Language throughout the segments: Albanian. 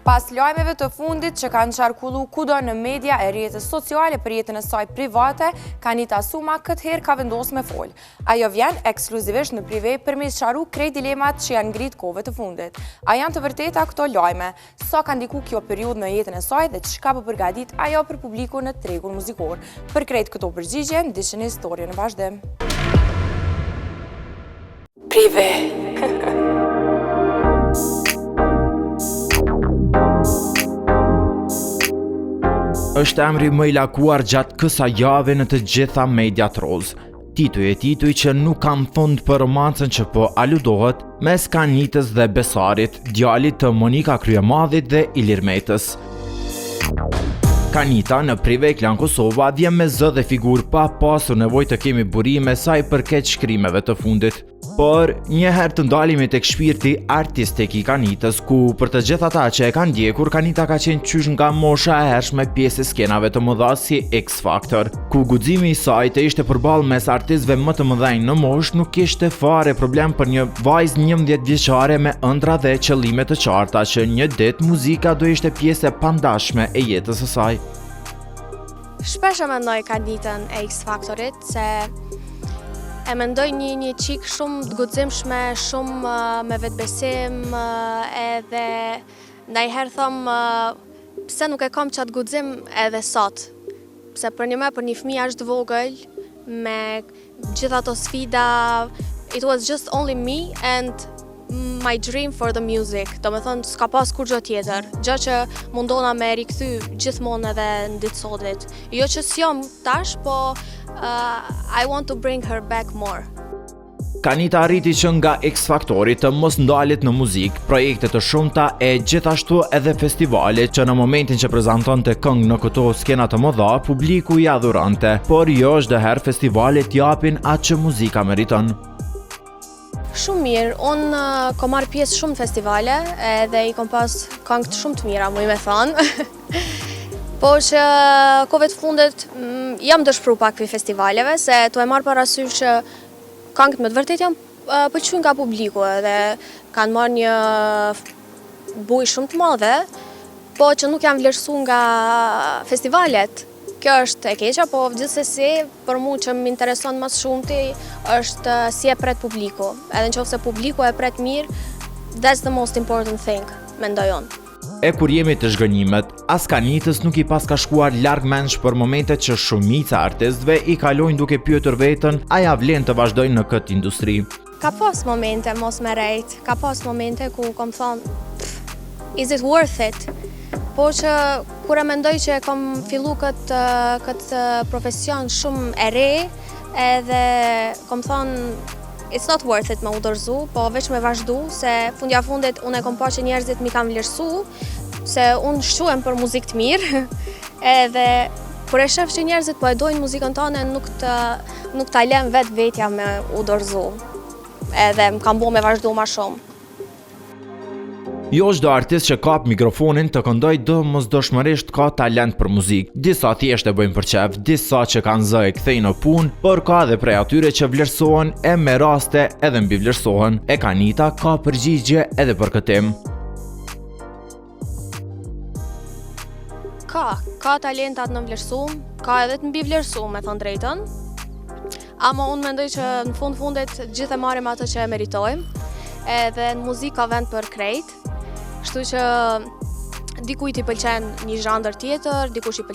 Pas lajmeve të fundit që kanë qarkullu kudo në media e rrjetet sociale për jetën e saj private, Kanita Suma këtë herë ka vendosur me fol. Ajo vjen ekskluzivisht në prive për me sqaru krejt dilemat që janë ngrit kohëve të fundit. A janë të vërteta këto lajme? Sa ka ndiku kjo periudhë në jetën e saj dhe çka po përgatit ajo për publikun në tregun muzikor? Për krejt këto përgjigje, ndiqni historinë në vazhdim. Prive. Është emri më i lakuar gjatë kësa jave në të gjitha mediat roz. Tituj që nuk kam fund për romancën që po aludohet mes Kanitës dhe Besarit, djalit të Monika Kryemadhit dhe Ilir Metës. Kanita në prive Klan Kosova vjen me zë dhe figur pa pasur nevojë të kemi burime sa i përket shkrimeve të fundit. Por, njëherë të ndalimi tek shpirti artistik i Kanitës, ku për të gjithë ata që e kanë ndjekur, Kanita ka qenë qysh nga mosha e hershme pjesë e skenave të mëdha si X Factor, ku guximi i saj të ishte përballë mes artistëve më të mëdhenj në moshë nuk kishte fare problem për një vajzë 11 vjeçare me ëndra dhe qëllime të qarta që një ditë muzika do ishte pjesë e pandashme e jetës së saj. Shpesh e mendoj Kanitën e X Factorit se e mendoj një qik shumë të guximshme, shumë me vetbesim, edhe ndajherë thom pse nuk e kam qatë guxim edhe sot. Pse për një fëmijë aq të vogël me gjitha ato sfida, it was just only me and my dream for the music. Do me thonë, s'ka pas kur gjë tjetër. Gjë që mundona me rikthy gjithmonë edhe në ditë sotit. Jo që s'jom tash, po I want to bring her back more. Kanita arriti që nga X Factori të mos ndalet në muzikë, projekte të shumta e gjithashtu edhe festivale që në momentin që prezantonte këngë në këto skena të mëdha, publiku i adhurante, por jo çdo herë festivalet japin atë që muzika meriton. Shumë mirë, unë kom marrë pjesë shumë festivale edhe i kom pas këngë të shumë të mira, muj me thonë. Po që kohëve të fundet jam dëshpëru pak për festivaleve, se tu e marrë parasysh që këngët me të vërtet janë pëlqyer nga publiku edhe kanë marrë një bujë shumë të madhe, po që nuk janë vlerësuar nga festivalet. Kjo është e keqja, po gjithsesi për mua që më intereson më shumti është si e pret publiku. Edhe nëse publiku e pret mirë, that's the most important thing, mendoj unë. E kur jemi të zhgënjimet, as Kanitës nuk i pas ka shkuar larg mendsh për momentet që shumica artistëve i kalojnë duke pyetur veten a ja vlen të vazhdojnë në këtë industri. Ka pas momente mos me rejt, ka pas momente ku kom thonë, is it worth it? Po që kur e mendoj që e kom fillu këtë profesion shumë e re, edhe kom thonë, it's not worth it me u dorëzu, po veç me vazhdu, se fundja fundit unë e kom pa që njerëzit mi kam vlerësu, se unë shquem për muzikë të mirë, edhe kur e shef që njerëzit po e dojnë muzikën tonë, nuk ta lem vetë vetja me u dorëzu, edhe më kam bo me vazhdu ma shumë. Jo çdo artist që kap mikrofonin të këndoj domosdoshmërisht ka talent për muzikë. Disa thjesht e bëjnë për qef, disa që kanë zë e kthejnë në punë, por ka edhe prej atyre që vlerësohen e me raste edhe mbi vlerësohen. E Kanita ka përgjigje edhe për këtë temë. Ka talentat në vlerësum, ka edhe të mbi vlerësum, me thënë drejtën. Ama unë mendoj që në fundet gjithë e marrim atë që e meritojmë, edhe në muzikë ka vend për krejt. Kështu që dikujt i pëlqen një zhandër tjetër, dikujt i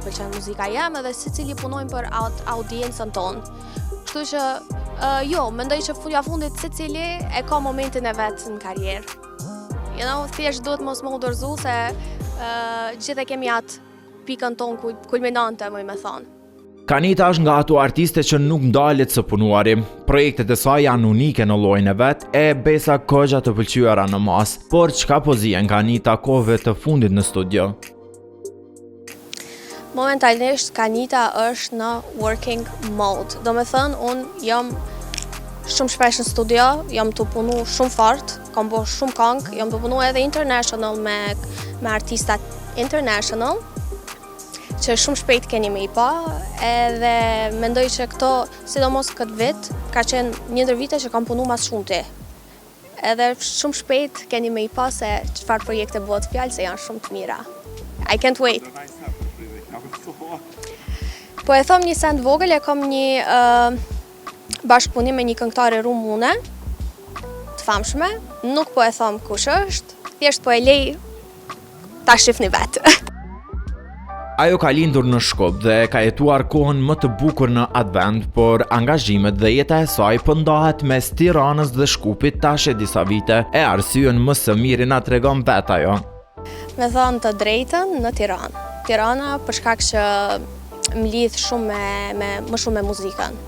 pëlqen muzika jam, edhe secili punojnë për audiencën tonë. Kështu që jo, mendoj që fundja fundit secili e ka momentin e vet në karrierë. Thjesht duhet mos më u dorëzu se gjithë e kemi atë pikën tonë kulminante, më me thonë. Kanita është nga ato artiste që nuk ndalet së punuari. Projektet e saj janë unike në llojin e vet, e besa kogja të pëlqyera në mas. Por çka po zihen Kanita kohëve të fundit në studio? Momentalisht Kanita është në working mode. Do me thënë, unë jam shumë shpesh në studio, jam të punu shumë fort, kam bo shumë këngë, jam të punu edhe international me artistat international, që shumë shpejt keni me i pa, edhe mendoj që këto, sidomos këtë vit, ka qenë një ndër vite që kam punu mas shumë ti. edhe shumë shpejt keni me I pa se çfarë projekte bëhet fjalë se janë shumë të mira. I can't wait. Po e thom një send vogël, e kam një bashkëpunim me një këngëtare rumune, të famshme, nuk po e thom kush është, thjesht po e lej ta shifni vetë. Ajo ka lindur në Shkup dhe ka jetuar kohën më të bukur në atë vend, por angazhimet dhe jeta e saj pëndahet mes Tiranës dhe Shkupit tash e disa vite, e arsyen më së miri na tregon vetë ajo. Me thënë të drejtën në Tiranë. Tirana për shkak që më lidh shumë më shumë me muzikën.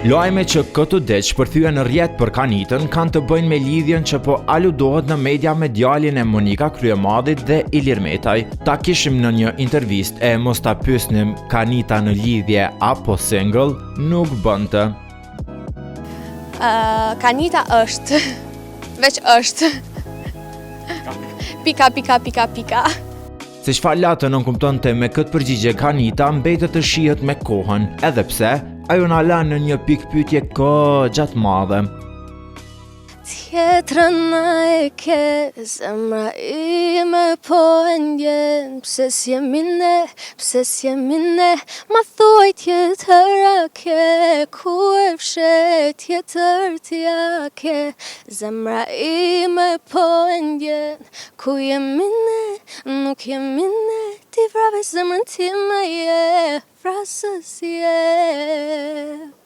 Lajme që këtu deq përthyen rjet për Kanitën kanë të bëjnë me lidhjen që po aludohet në media me djalin e Monika Kryemadit dhe Ilir Metaj. Ta kishim në një intervist e mos ta pyesnim Kanita në lidhje apo single, nuk bënte. Kanita është, veç është. Pika. Se çfarë latë nënkuptonte me këtë përgjigje Kanita mbetet të shihet me kohën, edhe pse ajo na la në një pikë pyetje gjatë madhe. Tjetrën e ke, zemra ime po e ndjen, pse s'jemi ne, ma thuaj tjetër a ke, ku e fshet tjetër t'ja ke, zemra ime po e ndjen, ku jemi ne, nuk jemi ne, ti vrave zemrën time je, frasës je.